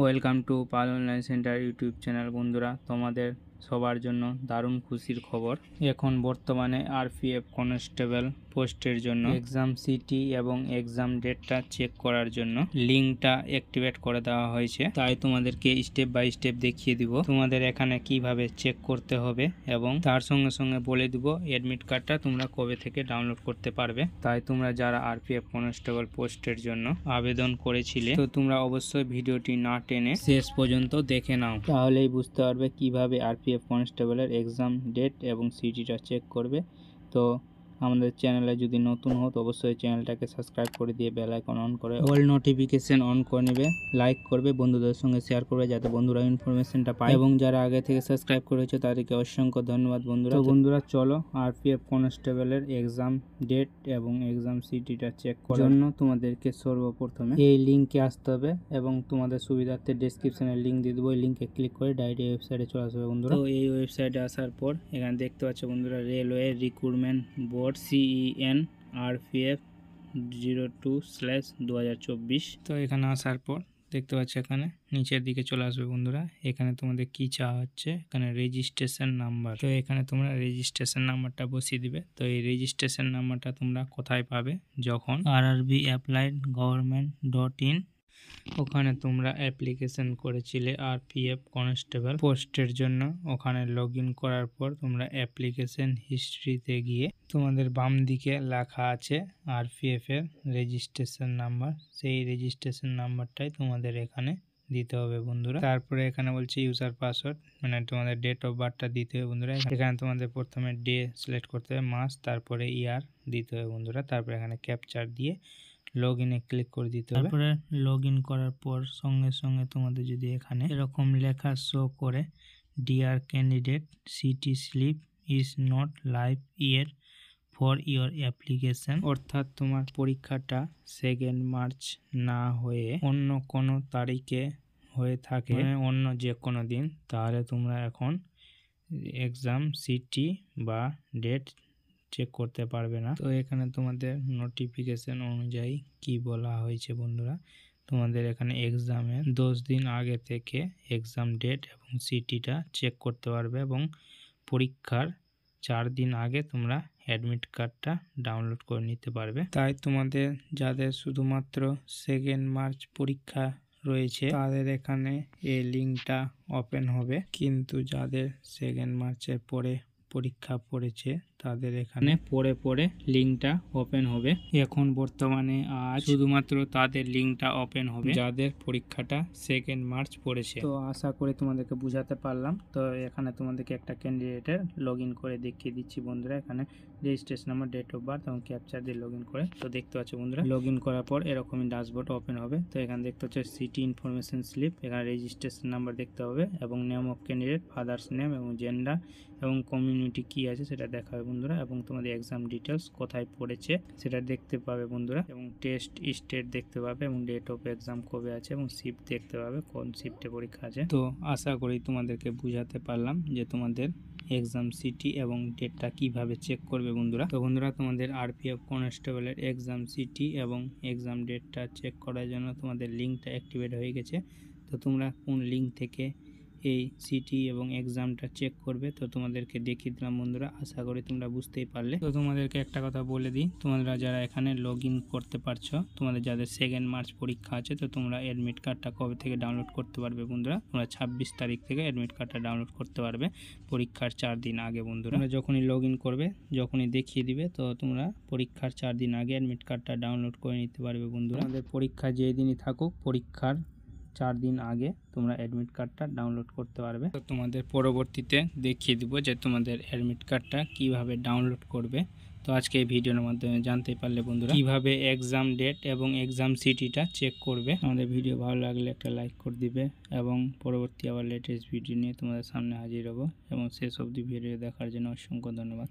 Welcome to Pal online centre YouTube channel. বন্ধুরা, তোমাদের সবার জন্য দারুণ খুশির খবর। এখন বর্তমানে আরপিএফ কনস্টেবল পোস্টের জন্য এক্সাম সিটি এবং এক্সাম ডেটটা চেক করার জন্য লিঙ্কটা অ্যাক্টিভেট করে দেওয়া হয়েছে। তাই তোমাদেরকে স্টেপ বাই স্টেপ দেখিয়ে দিব তোমাদের এখানে কিভাবে চেক করতে হবে, এবং তার সঙ্গে সঙ্গে বলে দিব অ্যাডমিট কার্ডটা তোমরা কবে থেকে ডাউনলোড করতে পারবে। তাই তোমরা যারা আরপিএফ কনস্টেবল পোস্টের জন্য আবেদন করেছিলে, তো তোমরা অবশ্যই ভিডিওটি না টেনে শেষ পর্যন্ত দেখে নাও, তাহলেই বুঝতে পারবে কিভাবে আরপিএফ কনস্টেবলের এক্সাম ডেট এবং সিটিটা চেক করবে। তো আমাদের চ্যানেলে যদি নতুন হও তো অবশ্যই চ্যানেলটাকে সাবস্ক্রাইব করে দিয়ে বেল আইকন অন করে অল নোটিফিকেশন অন করে নেবে, লাইক করবে, বন্ধুদের সঙ্গে শেয়ার করবে যাতে বন্ধুরা ইনফরমেশনটা পায়, এবং যারা আগে থেকে সাবস্ক্রাইব করেছে তাদেরকে অসংখ্য ধন্যবাদ বন্ধুরা। তো বন্ধুরা, চলো আরপিএফ কনস্টেবলের এক্সাম ডেট এবং এক্সাম সিটিটা চেক করার জন্য তোমাদেরকে সর্বপ্রথমে এই লিঙ্কে আসতে হবে, এবং তোমাদের সুবিধার্থে ডেসক্রিপশনে লিঙ্ক দিয়ে দেবো। এই লিঙ্কে ক্লিক করে ডাইরেক্ট এই ওয়েবসাইটে চলে আসবে বন্ধুরা। তো এই ওয়েবসাইটে আসার পর এখানে দেখতে পাচ্ছ বন্ধুরা, railway recruitment board CEN RPF 02/2024। তো এখানে আসার পর দেখতে পাচ্ছ এখানে নিচের দিকে চলে আসবে বন্ধুরা। এখানে তোমাদের কি চাওয়া হচ্ছে, এখানে রেজিস্ট্রেশন নাম্বার। তো এখানে তোমরা রেজিস্ট্রেশন নাম্বারটা বসিয়ে দিবে। তো এই রেজিস্ট্রেশন নাম্বারটা তোমরা কোথায় পাবে, যখন rrbapplied.government.in ওখানে তোমরা অ্যাপ্লিকেশন করেছিলে আরপিএফ কনস্টেবল পোস্টের জন্য, ওখানে লগ ইন করার পর তোমরা অ্যাপ্লিকেশন হিস্ট্রিতে গিয়ে তোমাদের বাম দিকে লেখা আছে আরপিএফ এর রেজিস্ট্রেশন নাম্বার, সেই রেজিস্ট্রেশন নাম্বারটাই তোমাদের এখানে দিতে হবে বন্ধুরা। তারপরে এখানে বলছে ইউজার পাসওয়ার্ড, মানে তোমাদের ডেট অফ বার্থটা দিতে হবে বন্ধুরা। এখানে তোমাদের প্রথমে ডে সিলেক্ট করতে হবে, মাস, তারপরে ইয়ার দিতে হবে বন্ধুরা। তারপরে এখানে ক্যাপচার দিয়ে লগ ইনে ক্লিক করে দিতে হবে। তারপরে লগ ইন করার পর সঙ্গে সঙ্গে তোমাদের যদি এখানে এরকম লেখা শো করে, dear candidate, city slip is not live yet for your application, অর্থাৎ তোমার পরীক্ষাটা 2 মার্চ না হয়ে অন্য কোনো তারিখে হয়ে থাকে, অন্য যে কোনো দিন, তাহলে তোমরা এখন এক্সাম সিটি বা ডেট চেক করতে পারবে না। তো এখানে তোমাদের নোটিফিকেশন অনুযায়ী কি বলা হয়েছে বন্ধুরা, তোমাদের এখানে এক্সামের 10 দিন আগে থেকে এক্সাম ডেট এবং সিটিটা চেক করতে পারবে, এবং পরীক্ষার 4 দিন আগে তোমরা অ্যাডমিট কার্ডটা ডাউনলোড করে নিতে পারবে। তাই তোমাদের যাদের শুধুমাত্র 2 মার্চ পরীক্ষা রয়েছে তাদের এখানে এই লিঙ্কটা ওপেন হবে, কিন্তু যাদের 2 মার্চের পরে পরীক্ষা পড়েছে তাদের এখানে পরে লিঙ্কটা ওপেন হবে। এখন বর্তমানে আজ শুধুমাত্র তাদের লিঙ্কটা ওপেন হবে যাদের পরীক্ষাটা 2 মার্চ পড়েছে। তো আশা করি তোমাদেরকে বুঝাতে পারলাম। তো এখানে তোমাদেরকে একটা ক্যান্ডিডেটের লগ ইন করে দেখিয়ে দিচ্ছি বন্ধুরা। এখানে registration number, date of birth এবং ক্যাপচার দিয়ে লগ ইন করে, তো দেখতে পাচ্ছ বন্ধুরা লগ ইন করার পর এরকমই ড্যাশবোর্ড ওপেন হবে। তো এখানে দেখতে হচ্ছে সিটি ইনফরমেশন স্লিপ, এখানে রেজিস্ট্রেশন নাম্বার দেখতে হবে, এবং name of candidate, father's name এবং জেন্ডার এবং কমিউনিটি কি আছে সেটা দেখাবে বন্ধুরা, এবং তোমাদের এক্সাম ডিটেলস কোথায় পড়েছে সেটা দেখতে পাবে বন্ধুরা, এবং টেস্ট স্টেট দেখতে পাবে, এবং ডেট অফ এক্সাম কবে আছে, এবং শিফট দেখতে পাবে কোন শিফটে পরীক্ষা আছে। তো আশা করি তোমাদেরকে বুঝাতে পারলাম যে তোমাদের এক্সাম সিটি এবং ডেটটা কিভাবে চেক করবে বন্ধুরা। তো বন্ধুরা, তোমাদের আরপিএফ কনস্টেবলের এক্সাম সিটি এবং এক্সাম ডেটটা চেক করার জন্য তোমাদের লিঙ্কটা অ্যাক্টিভেট হয়ে গেছে। তো তোমরা কোন লিঙ্ক থেকে এই সিটি এবং এক্সামটা চেক করবে তো তোমাদেরকে দেখিয়ে দিলাম বন্ধুরা। আশা করি তোমরা বুঝতেই পারলে। তো তোমাদেরকে একটা কথা বলে দিই, তোমরা যারা এখানে লগ ইন করতে পারছো, তোমাদের যাদের 2 মার্চ পরীক্ষা আছে, তো তোমরা অ্যাডমিট কার্ডটা কবে থেকে ডাউনলোড করতে পারবে বন্ধুরা, তোমরা 26 তারিখ থেকে অ্যাডমিট কার্ডটা ডাউনলোড করতে পারবে পরীক্ষার 4 দিন আগে বন্ধুরা। তোমরা যখনই লগ ইন করবে, যখনই দেখিয়ে দিবে, তো তোমরা পরীক্ষার 4 দিন আগে অ্যাডমিট কার্ডটা ডাউনলোড করে নিতে পারবে বন্ধুরা। আমাদের পরীক্ষা যে দিনই থাকুক, পরীক্ষার 4 দিন আগে তোমরা অ্যাডমিট কার্ডটা ডাউনলোড করতে পারবে। তো তোমাদের পরবর্তীতে দেখিয়ে দিব যে তোমাদের অ্যাডমিট কার্ডটা কিভাবে ডাউনলোড করবে। তো আজকে এই ভিডিওর মাধ্যমে জানতে পারলে বন্ধুরা কিভাবে এক্সাম ডেট এবং এক্সাম সিটিটা চেক করবে। আমাদের ভিডিও ভালো লাগলে একটা লাইক করে দিবে, এবং পরবর্তী আবার লেটেস্ট ভিডিও নিয়ে তোমাদের সামনে হাজির হব, এবং শেষ অবধি ভিডিও দেখার জন্য অসংখ্য ধন্যবাদ।